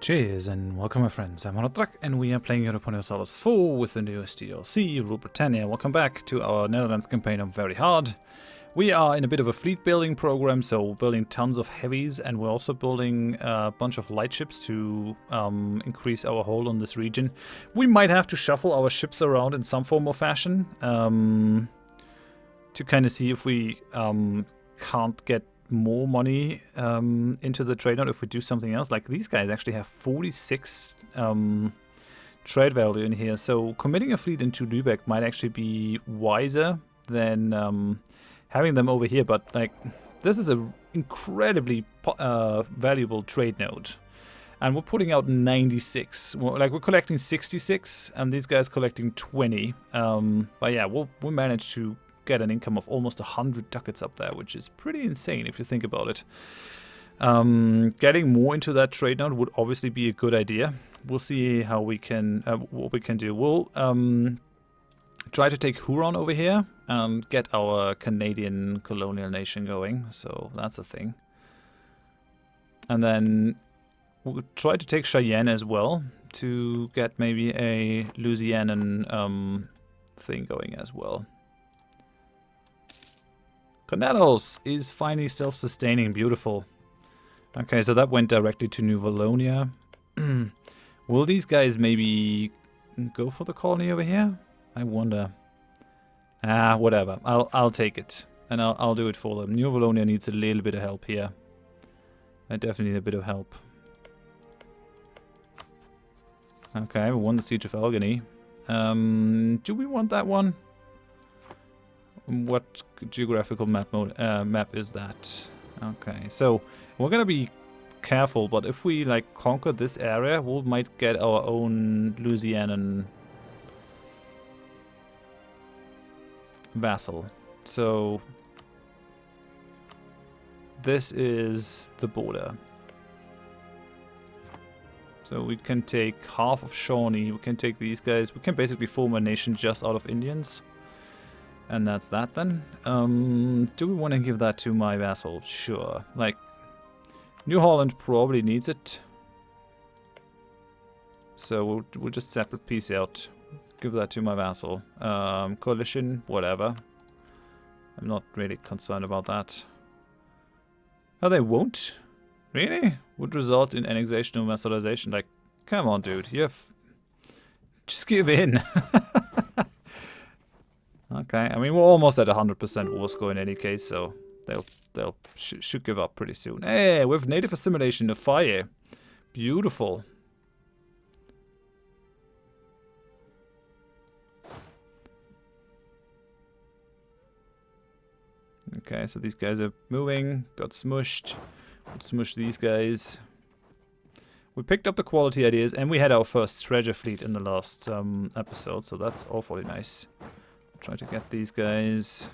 Cheers and welcome my friends, I'm Drak and we are playing Europa Universalis IV with the newest DLC, Europa Britannia. Welcome back to our Netherlands campaign of Very Hard. We are in a bit of a fleet building program, so we're building tons of heavies and we're also building a bunch of light ships to increase our hold on this region. We might have to shuffle our ships around in some form or fashion to kind of see if we can't get more money into the trade node if we do something else. Like these guys actually have 46 trade value in here, so committing a fleet into Lübeck might actually be wiser than having them over here. But like this is a incredibly valuable trade node, and we're putting out 96. Like we're collecting 66, and these guys collecting 20. But yeah, we'll manage to get an income of almost 100 ducats up there, which is pretty insane if you think about it. Getting more into that trade node would obviously be a good idea. We'll see how we can what we can do. We'll try to take Huron over here and get our Canadian colonial nation going, so that's a thing. And then we'll try to take Cheyenne as well to get maybe a Louisianan thing going as well. Cornelos is finally self-sustaining. Beautiful. Okay, so that went directly to New Valonia. Will these guys maybe go for the colony over here? I wonder. Ah, whatever. I'll take it. And I'll do it for them. New Valonia needs a little bit of help here. I definitely need a bit of help. Okay, we won the Siege of Albany. Do we want that one? What geographical map is that? Okay, so we're gonna be careful, but if we like conquer this area, we might get our own Louisianan vassal. So this is the border. So we can take half of Shawnee, we can take these guys, we can basically form a nation just out of Indians. And that's that then. Do we want to give that to my vassal? Sure. Like, New Holland probably needs it. So we'll just separate piece out. Give that to my vassal. Coalition, whatever. I'm not really concerned about that. Oh, they won't? Really? Would result in annexation or vassalization. Like, come on, dude. You have... Just give in. Okay, I mean we're almost at 100% war score in any case, so they'll should give up pretty soon. Hey, with native assimilation of fire, beautiful. Okay, so these guys are moving, got smushed. We'll smush these guys. We picked up the quality ideas, and we had our first treasure fleet in the last episode, so that's awfully nice. Try to get these guys.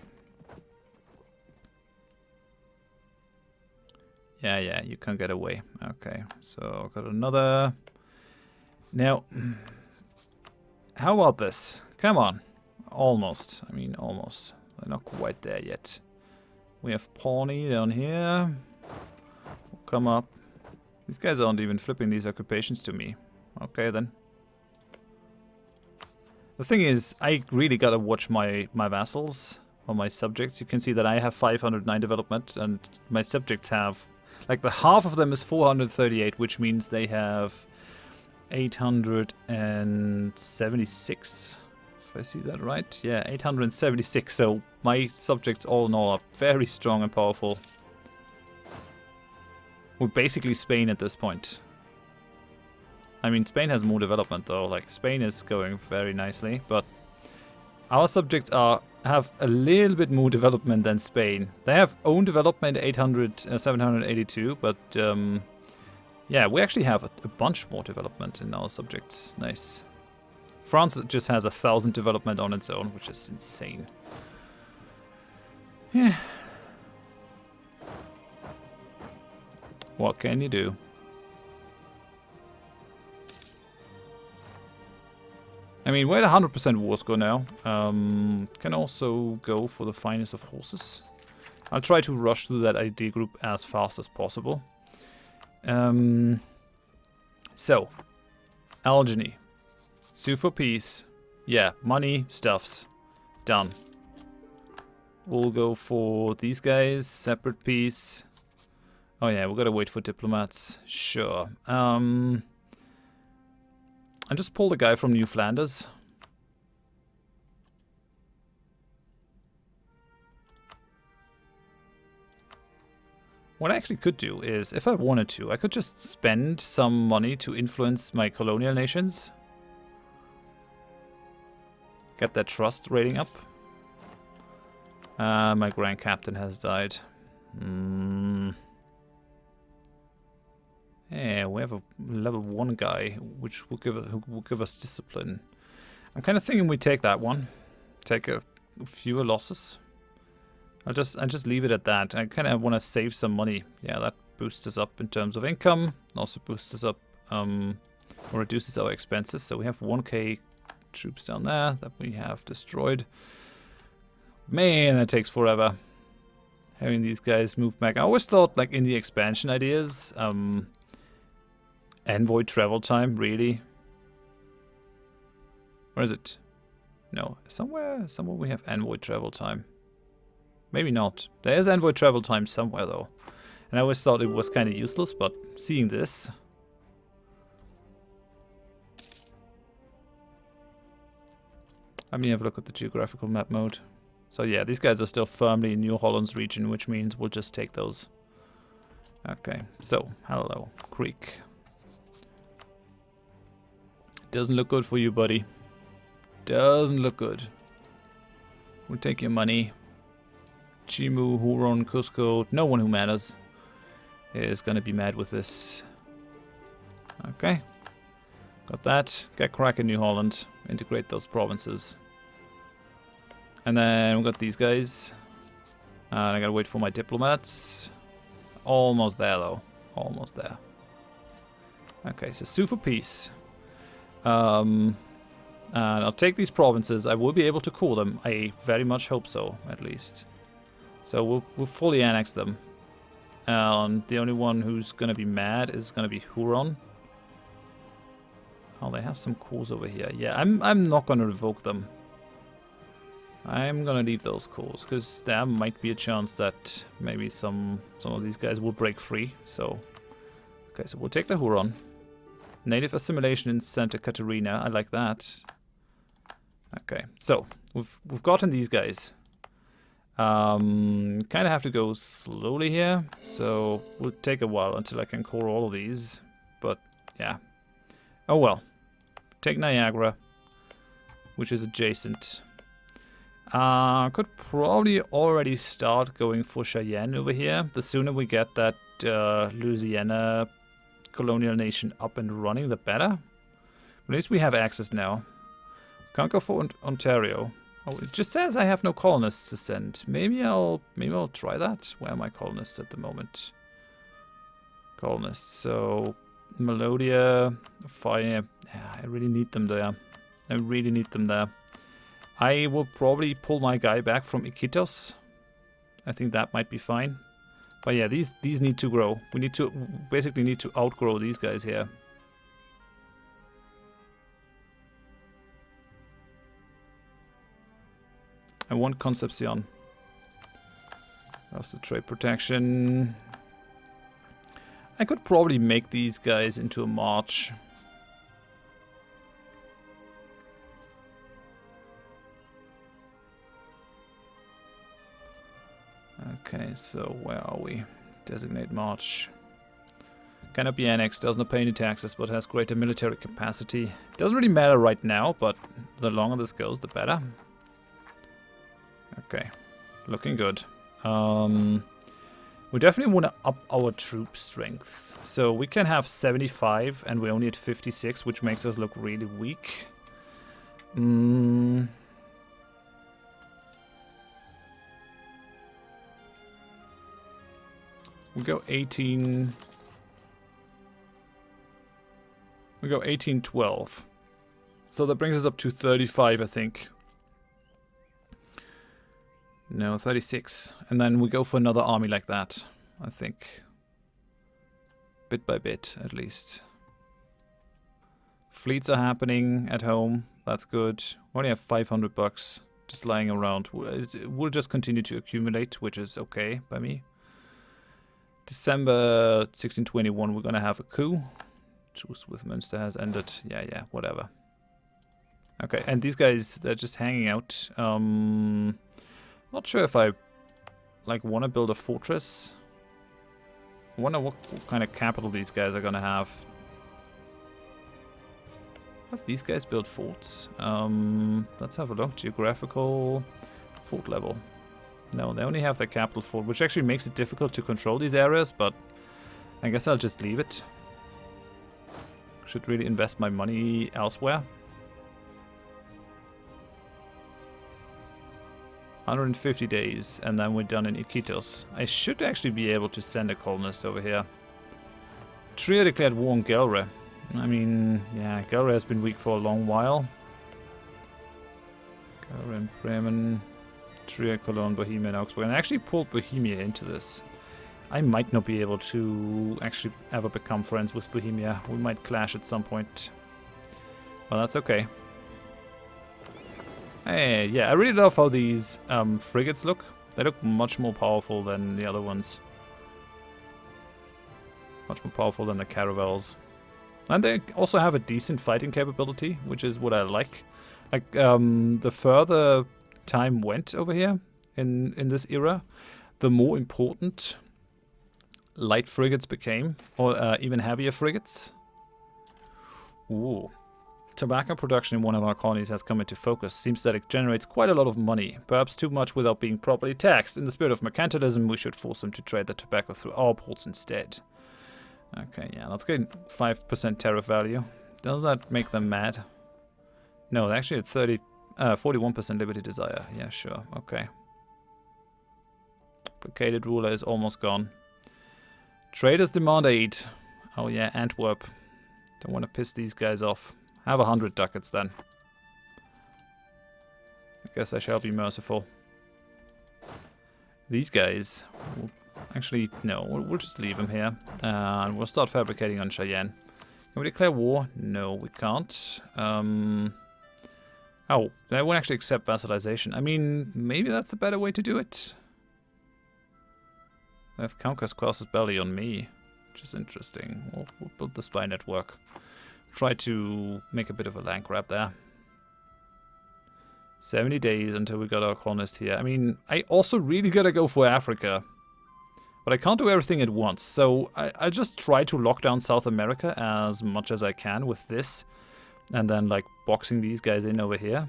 Yeah, you can't get away. Okay, so got another. Now, how about this? Come on. Almost. I mean, almost. They're not quite there yet. We have Pawnee down here. We'll come up. These guys aren't even flipping these occupations to me. Okay, then. The thing is, I really gotta watch my vassals or my subjects. You can see that I have 509 development and my subjects have, like the half of them is 438, which means they have 876, if I see that right. Yeah, 876, so my subjects all in all are very strong and powerful. We're basically Spain at this point. I mean, Spain has more development though, like Spain is going very nicely, but our subjects have a little bit more development than Spain. They have own development 782, but yeah, we actually have a bunch more development in our subjects. Nice. France just has 1,000 development on its own, which is insane. Yeah. What can you do? I mean, we're at 100% war score now. Can also go for the finest of horses. I'll try to rush through that idea group as fast as possible. So, Algeny. Sue for peace. Yeah, money, stuffs. Done. We'll go for these guys. Separate peace. Oh yeah, we gotta wait for diplomats. Sure. And just pull the guy from New Flanders. What I actually could do is, if I wanted to, I could just spend some money to influence my colonial nations. Get that trust rating up. My Grand Captain has died. Yeah, we have a level 1 guy, which will give us discipline. I'm kind of thinking we take that one. Take a fewer losses. I'll just leave it at that. I kind of want to save some money. Yeah, that boosts us up in terms of income. Also boosts us up, or reduces our expenses. So we have 1k troops down there that we have destroyed. Man, that takes forever. Having these guys move back. I always thought, like, in the expansion ideas, envoy travel time, really? Where is it? No, somewhere we have envoy travel time. Maybe not. There is envoy travel time somewhere, though. And I always thought it was kind of useless, but seeing this... Let me have a look at the geographical map mode. So yeah, these guys are still firmly in New Holland's region, which means we'll just take those. Okay, so, hello, Greek. Doesn't look good for you, buddy. Doesn't look good. We'll take your money. Chimu, Huron, Cusco, no one who matters is gonna be mad with this. Okay. Got that. Get cracking, New Holland. Integrate those provinces. And then we got these guys. And I gotta wait for my diplomats. Almost there, though. Almost there. Okay, so sue for peace. And I'll take these provinces. I will be able to call them. I very much hope so, at least. So we'll fully annex them. The only one who's gonna be mad is gonna be Huron. Oh, they have some cores over here. Yeah, I'm not gonna revoke them. I'm gonna leave those cores because there might be a chance that maybe some of these guys will break free. So, okay, so we'll take the Huron. Native assimilation in Santa Catarina. I like that. Okay, so we've gotten these guys. Kind of have to go slowly here, so we'll take a while until I can core all of these. But yeah. Oh well. Take Niagara, which is adjacent. Could probably already start going for Cheyenne over here. The sooner we get that Louisiana colonial nation up and running, the better. At least we have access now. Can't go for Ontario. Oh, it just says I have no colonists to send. Maybe I'll try that. Where are my colonists at the moment? Colonists. So Melodia, Fire. Yeah, I really need them there. I really need them there. I will probably pull my guy back from Iquitos. I think that might be fine. But yeah, these need to grow. We need to basically need to outgrow these guys here. I want Concepcion. That's the trade protection. I could probably make these guys into a march. Okay, so where are we? Designate march. Cannot be annexed, does not pay any taxes, but has greater military capacity. Doesn't really matter right now, but the longer this goes, the better. Okay, looking good. We definitely want to up our troop strength. So we can have 75 and we're only at 56, which makes us look really weak. We go 18. We go 18, 12. So that brings us up to 35, I think. No, 36. And then we go for another army like that, I think. Bit by bit, at least. Fleets are happening at home. That's good. We only have 500 bucks just lying around. We'll just continue to accumulate, which is okay by me. December 1621, we're gonna have a coup. Truce with Münster has ended. Yeah, whatever. Okay, and these guys, they're just hanging out. Not sure if I like want to build a fortress. I wonder what kind of capital these guys are gonna have. Have these guys built forts? Let's have a look. Geographical fort level. No, they only have the capital fort, which actually makes it difficult to control these areas, but I guess I'll just leave it. Should really invest my money elsewhere. 150 days, and then we're done in Iquitos. I should actually be able to send a colonist over here. Trier declared war on Gelre. I mean, yeah, Gelre has been weak for a long while. Gelre and Bremen, Trier, Cologne, Bohemia, and Augsburg. And I actually pulled Bohemia into this. I might not be able to actually ever become friends with Bohemia. We might clash at some point. Well, that's okay. Hey, yeah, I really love how these frigates look. They look much more powerful than the other ones. Much more powerful than the caravels. And they also have a decent fighting capability, which is what I like. Like, the further time went over here in this era, the more important light frigates became, or even heavier frigates. Ooh. Tobacco production in one of our colonies has come into focus. Seems that it generates quite a lot of money, perhaps too much without being properly taxed. In the spirit of mercantilism, we should force them to trade the tobacco through our ports instead. Okay, yeah, let's get 5% tariff value. Does that make them mad? No, they actually had 41% liberty desire. Yeah, sure, okay. Placated ruler is almost gone. Traders demand aid. Oh yeah, Antwerp. Don't want to piss these guys off. Have 100 ducats then. I guess I shall be merciful. These guys... Actually, no, we'll just leave them here. And we'll start fabricating on Cheyenne. Can we declare war? No, we can't. Oh, they won't actually accept vassalization. I mean, maybe that's a better way to do it. They have conquest crosses belly on me, which is interesting. We'll build the spy network. Try to make a bit of a land grab there. 70 days until we got our colonist here. I mean, I also really gotta go for Africa. But I can't do everything at once, so I just try to lock down South America as much as I can with this. And then, like, boxing these guys in over here.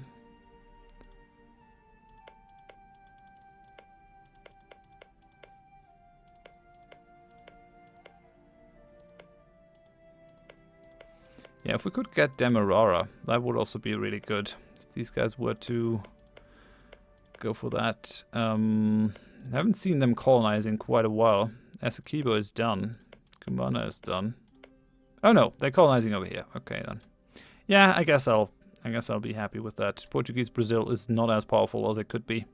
Yeah, if we could get Demerara, that would also be really good. If these guys were to go for that. I haven't seen them colonize in quite a while. Essequibo is done. Cumana is done. Oh no, they're colonizing over here. Okay then. Yeah, I guess I'll be happy with that. Portuguese Brazil is not as powerful as it could be.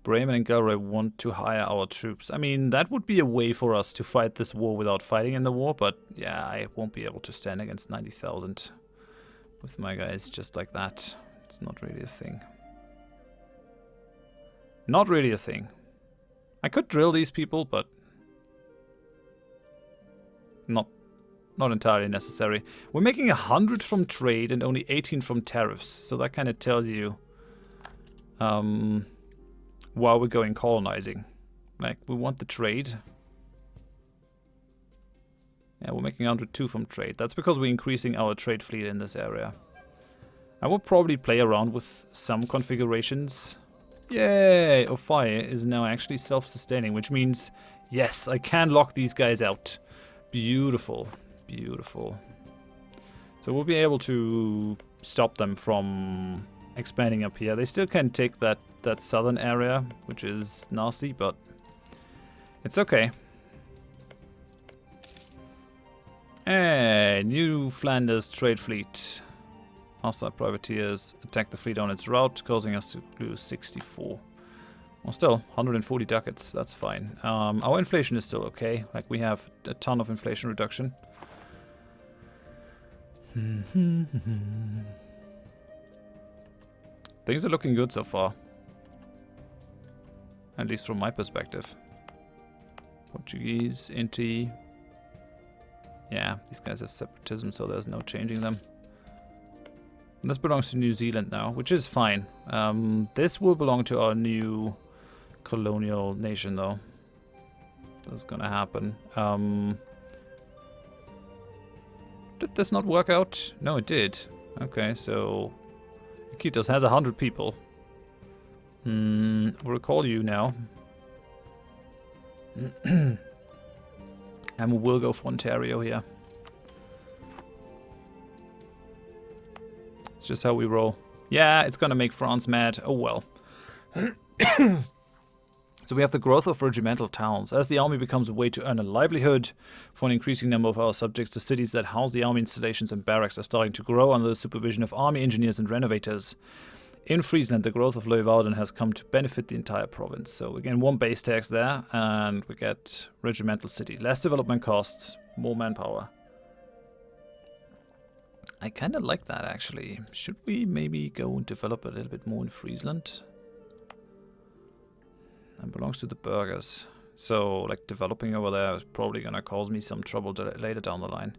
Bremen and Gelre want to hire our troops. I mean, that would be a way for us to fight this war without fighting in the war, but yeah, I won't be able to stand against 90,000 with my guys just like that. It's not really a thing. Not really a thing. I could drill these people, but not entirely necessary. We're making 100 from trade and only 18 from tariffs, so that kind of tells you while we're going colonizing. Like, we want the trade. Yeah, we're making 102 from trade. That's because we're increasing our trade fleet in this area. I will probably play around with some configurations. Yay! Ophai is now actually self-sustaining, which means, yes, I can lock these guys out. Beautiful. Beautiful. So we'll be able to stop them from expanding up here. They still can take that southern area, which is nasty, but it's okay. Hey, New Flanders trade fleet. Hostile privateers attack the fleet on its route, causing us to lose 64. Well, still, 140 ducats, that's fine. Our inflation is still okay. Like, we have a ton of inflation reduction. Things are looking good so far. At least from my perspective. Portuguese, Inti. Yeah, these guys have separatism, so there's no changing them. And this belongs to New Zealand now, which is fine. This will belong to our new colonial nation, though. That's gonna happen. Did this not work out? No, it did. Okay, so Iquitos has 100 people. We'll recall you now. And we will go for Ontario here. It's just how we roll. Yeah, it's gonna make France mad. Oh well. So we have the growth of regimental towns. As the army becomes a way to earn a livelihood for an increasing number of our subjects, the cities that house the army installations and barracks are starting to grow under the supervision of army engineers and renovators. In Friesland, the growth of Leeuwarden has come to benefit the entire province. So again, 1 base tax there, and we get regimental city. Less development costs, more manpower. I kind of like that, actually. Should we maybe go and develop a little bit more in Friesland? It belongs to the burghers. So, like, developing over there is probably going to cause me some trouble later down the line.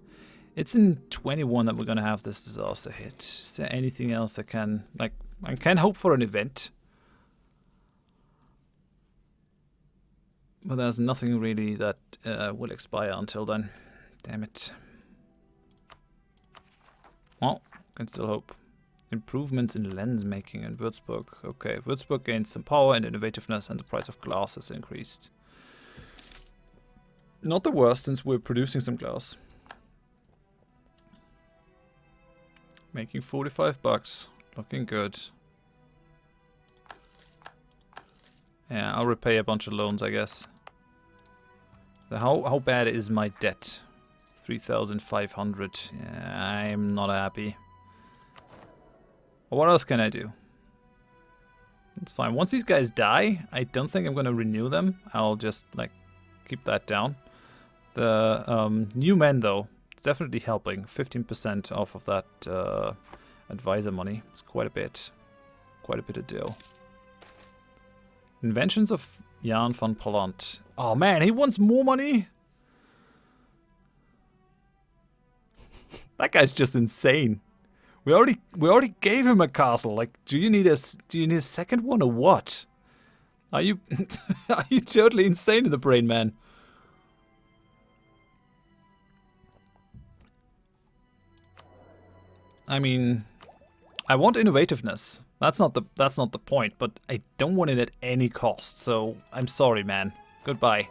It's in 21 that we're going to have this disaster hit. Is there anything else I can, like, I can hope for an event. But there's nothing really that will expire until then. Damn it. Well, can still hope. Improvements in lens making in Würzburg. Okay, Würzburg gains some power and innovativeness, and the price of glass has increased. Not the worst, since we're producing some glass. Making 45 bucks. Looking good. Yeah, I'll repay a bunch of loans, I guess. So how bad is my debt? 3,500. Yeah, I'm not happy. What else can I do? It's fine. Once these guys die, I don't think I'm going to renew them. I'll just, like, keep that down. The new men, though, it's definitely helping. 15% off of that advisor money. It's quite a bit. Quite a bit of dough. Inventions of Jan van Pallant. Oh, man, he wants more money? That guy's just insane. We already gave him a castle. Like, do you need a second one or what? Are you are you totally insane in the brain, man? I mean, I want innovativeness. That's not the point, but I don't want it at any cost. So, I'm sorry, man. Goodbye.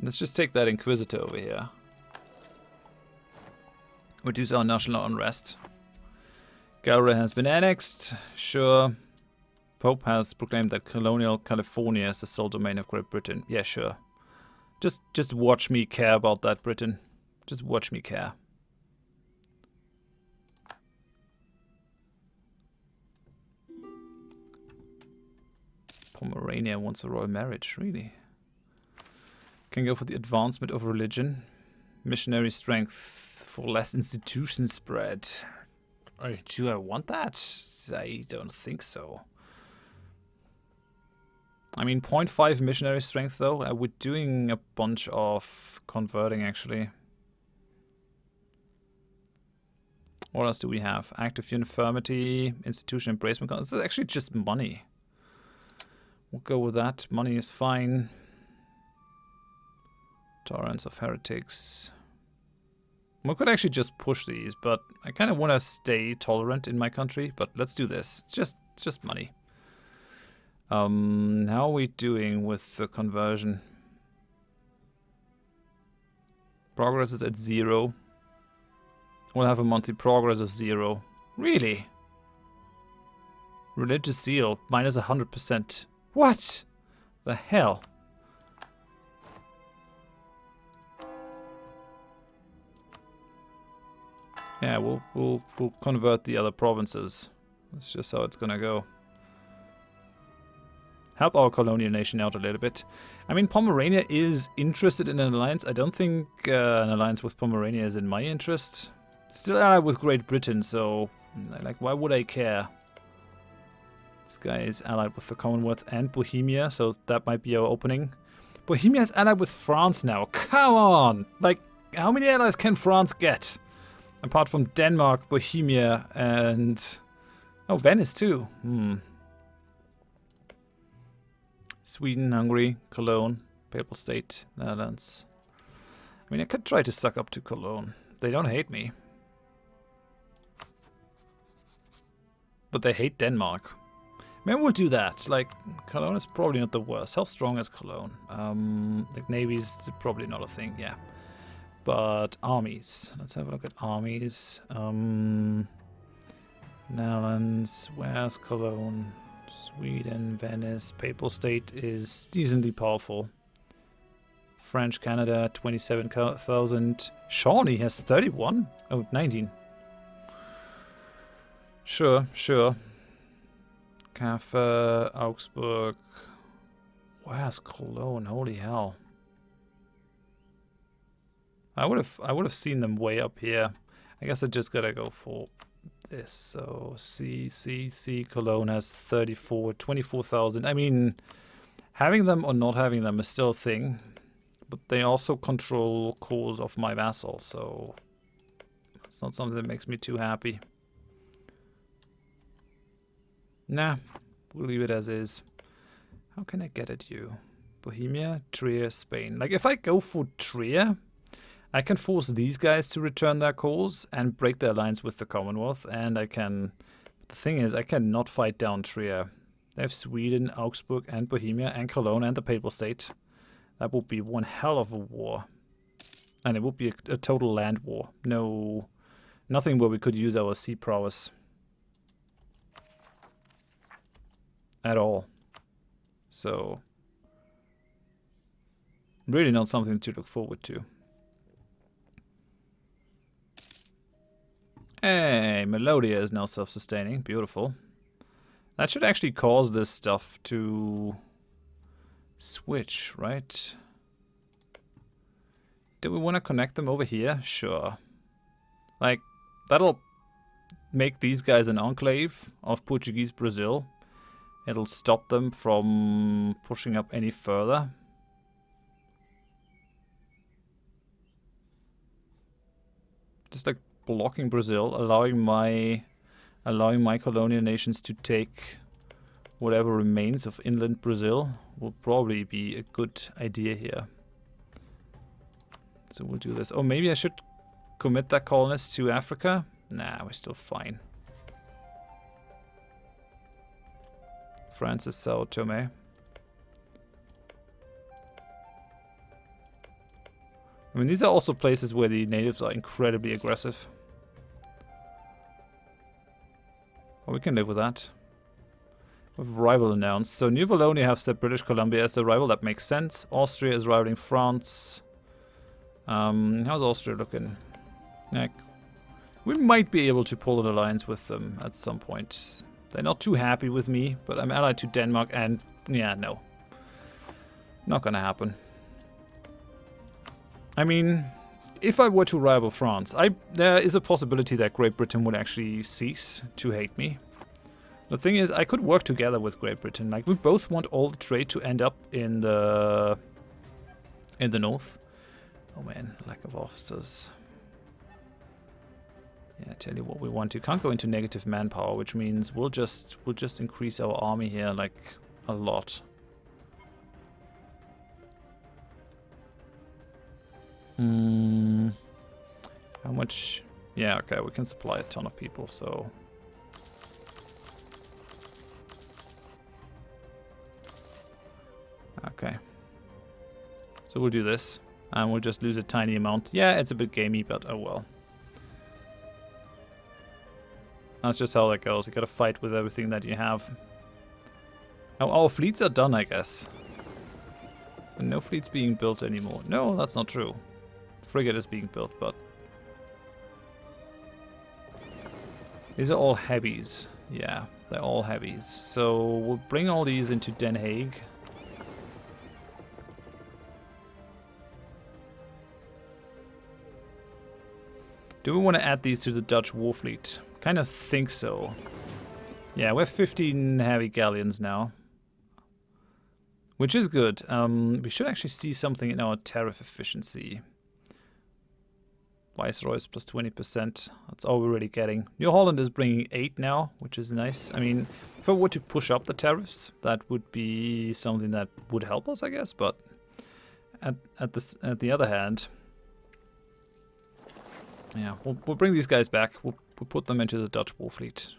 Let's just take that Inquisitor over here. Reduce our national unrest. Galway has been annexed. Sure. Pope has proclaimed that colonial California is the sole domain of Great Britain. Yeah, sure. Just watch me care about that, Britain. Just watch me care. Pomerania wants a royal marriage, really? Can go for the advancement of religion. Missionary strength for less institution spread. Do I want that? I don't think so. I mean, 0.5 missionary strength, though. We're doing a bunch of converting, actually. What else do we have? Active infirmity, institution embracement. This is actually just money. We'll go with that. Money is fine. Tolerance of heretics. We could actually just push these, but I kind of want to stay tolerant in my country. But let's do this. It's just money. How are we doing with the conversion? Progress is at 0. We'll have a monthly progress of 0. Really? Religious zeal, minus 100%. What the hell? Yeah, we'll convert the other provinces. That's just how it's gonna go. Help our colonial nation out a little bit. I mean, Pomerania is interested in an alliance. I don't think an alliance with Pomerania is in my interest. Still allied with Great Britain, so like, why would I care? This guy is allied with the Commonwealth and Bohemia, so that might be our opening. Bohemia is allied with France now. Come on! Like, how many allies can France get? Apart from Denmark, Bohemia, and... oh, Venice too. Sweden, Hungary, Cologne, Papal State, Netherlands. I mean, I could try to suck up to Cologne. They don't hate me. But they hate Denmark. Maybe we'll do that. Like, Cologne is probably not the worst. How strong is Cologne? Like, navy's probably not a thing, yeah. But armies. Let's have a look at armies. Netherlands. Where's Cologne? Sweden, Venice. Papal State is decently powerful. French Canada, 27,000. Shawnee has 31? Oh, 19. Sure, sure. Kaffe, Augsburg. Where's Cologne? Holy hell. I would have seen them way up here. I guess I just gotta go for this. So C Cologne has 24,000. I mean, having them or not having them is still a thing, but they also control cores of my vassal, so it's not something that makes me too happy. Nah, we'll leave it as is. How can I get at you? Bohemia, Trier, Spain. Like, if I go for Trier, I can force these guys to return their cores and break their alliance with the Commonwealth, and I can... the thing is, I cannot fight down Trier. They have Sweden, Augsburg, and Bohemia, and Cologne, and the Papal State. That would be one hell of a war. And it would be a total land war. No... nothing where we could use our sea prowess. At all. So... really not something to look forward to. Hey, Melodia is now self-sustaining. Beautiful. That should actually cause this stuff to switch, right? Do we want to connect them over here? Sure. Like, that'll make these guys an enclave of Portuguese Brazil. It'll stop them from pushing up any further. Just like blocking Brazil, allowing my colonial nations to take whatever remains of inland Brazil will probably be a good idea here. So we'll do this. Oh, maybe I should commit that colonist to Africa? Nah, we're still fine. France is Sao Tome. I mean, these are also places where the natives are incredibly aggressive. Well, we can live with that. With rival announced. So New Wallonia has the British Columbia as the rival. That makes sense. Austria is rivaling France. How's Austria looking? Like, we might be able to pull an alliance with them at some point. They're not too happy with me, but I'm allied to Denmark and... yeah, no. Not gonna happen. I mean, if I were to rival France, there is a possibility that Great Britain would actually cease to hate me. The thing is, I could work together with Great Britain. Like, we both want all the trade to end up in the north. Oh man, lack of officers. Yeah, I tell you what we want. You can't go into negative manpower, which means we'll just increase our army here like a lot. How much? Yeah, okay, we can supply a ton of people, so... okay. So we'll do this, and we'll just lose a tiny amount. Yeah, it's a bit gamey, but oh well. That's just how that goes. You gotta fight with everything that you have. Now, our fleets are done, I guess. And no fleets being built anymore. No, that's not true. Frigate is being built, but... These are all heavies. Yeah, they're all heavies. So we'll bring all these into Den Haag. Do we want to add these to the Dutch war fleet? Kind of think so. Yeah, we're 15 heavy galleons now. Which is good. We should actually see something in our tariff efficiency. Viceroys plus 20%. That's all we're really getting. New Holland is bringing 8 now, which is nice. I mean, if I were to push up the tariffs, that would be something that would help us, I guess. But at the other hand, yeah, we'll bring these guys back. We'll put them into the Dutch war fleet.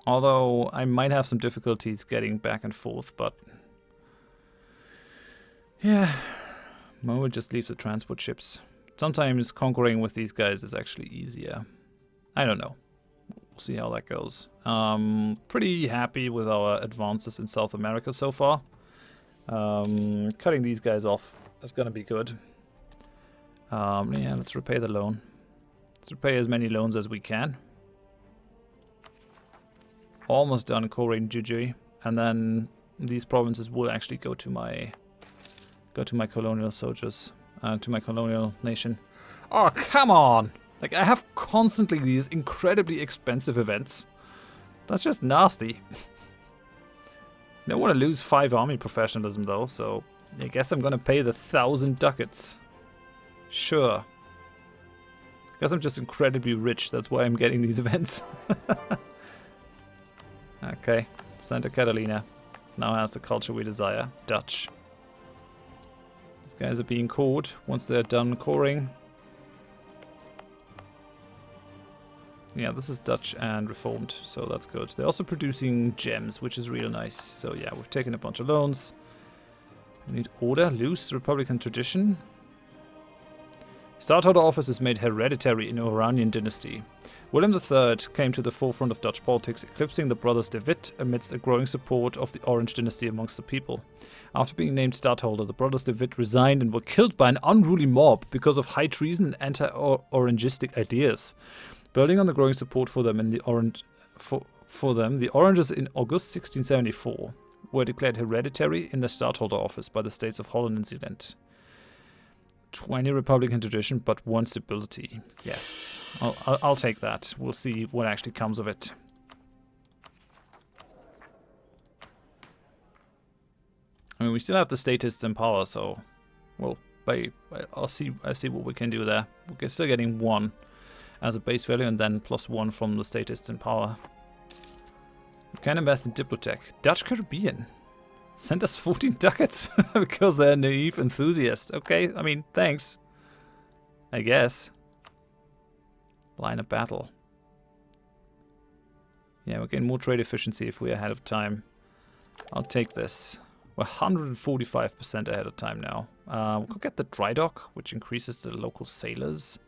Although I might have some difficulties getting back and forth, but yeah, we'll just leave the transport ships. Sometimes conquering with these guys is actually easier. I don't know. We'll see how that goes. Pretty happy with our advances in South America so far. Cutting these guys off is going to be good. Yeah, let's repay the loan. Let's repay as many loans as we can. Almost done Korean Jujuy, and then these provinces will actually go to my colonial soldiers, to my colonial nation. Oh, come on! Like, I have constantly these incredibly expensive events. That's just nasty. I don't want to lose 5 army professionalism though, so I guess I'm gonna pay the 1,000 ducats. Sure. Guess I'm just incredibly rich, that's why I'm getting these events. Okay, Santa Catalina now has the culture we desire. Dutch. These guys are being cored once they're done coring. Yeah, this is Dutch and Reformed, so that's good. They're also producing gems, which is real nice. So yeah, we've taken a bunch of loans. We need order, loose, Republican tradition. Stadtholder office is made hereditary in Oranian dynasty. William III came to the forefront of Dutch politics, eclipsing the brothers de Witt amidst a growing support of the Orange dynasty amongst the people. After being named stadtholder, the brothers de Witt resigned and were killed by an unruly mob because of high treason and anti-Orangistic ideas. Building on the growing support for them in the the Oranges in August 1674 were declared hereditary in the stadtholder office by the states of Holland and Zeeland. 20 Republican tradition, but 1 stability. Yes, I'll take that. We'll see what actually comes of it. I mean, we still have the statists in power, so well, I'll see what we can do there. We're still getting 1 as a base value, and then +1 from the statists in power. We can invest in Diplotech. Dutch Caribbean. Send us 14 ducats because they're naive enthusiasts. Okay, I mean, thanks. I guess. Line of battle. Yeah, we're getting more trade efficiency if we're ahead of time. I'll take this. We're 145% ahead of time now. We could get the dry dock, which increases the local sailors.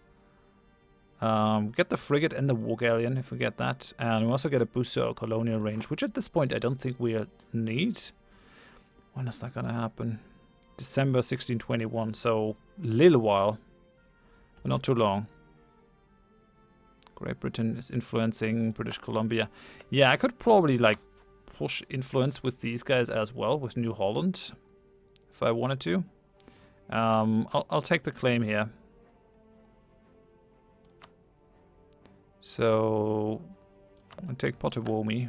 Get the frigate and the war galleon if we get that. And we also get a boost to our colonial range, which at this point I don't think we need. When is that gonna happen? December 1621, so a little while, but not too long. Great Britain is influencing British Columbia. Yeah, I could probably like push influence with these guys as well, with New Holland, if I wanted to. I'll take the claim here. So I'll take Potawatomi.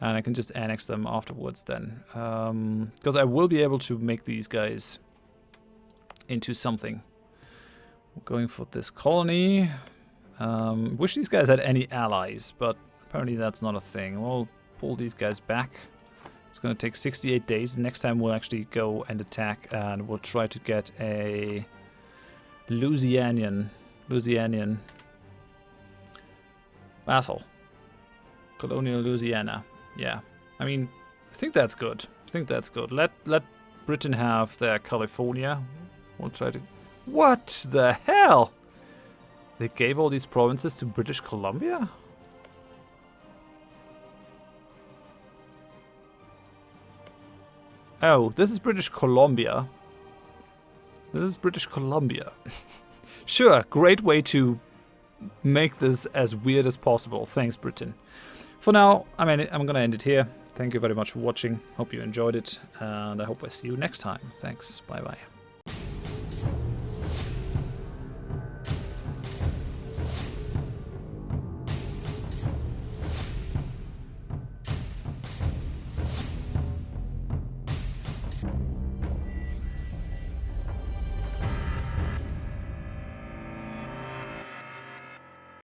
And I can just annex them afterwards then. Because I will be able to make these guys into something. We're going for this colony. Wish these guys had any allies, but apparently that's not a thing. We'll pull these guys back. It's going to take 68 days. Next time we'll actually go and attack, and we'll try to get a Louisianian vassal. Colonial Louisiana. Yeah, I mean, I think that's good. Let Britain have their California. We'll try to... What the hell? They gave all these provinces to British Columbia? Oh, this is British Columbia. This is British Columbia. Sure, great way to make this as weird as possible. Thanks, Britain. For now, I'm going to end it here. Thank you very much for watching. Hope you enjoyed it, and I hope I see you next time. Thanks. Bye-bye.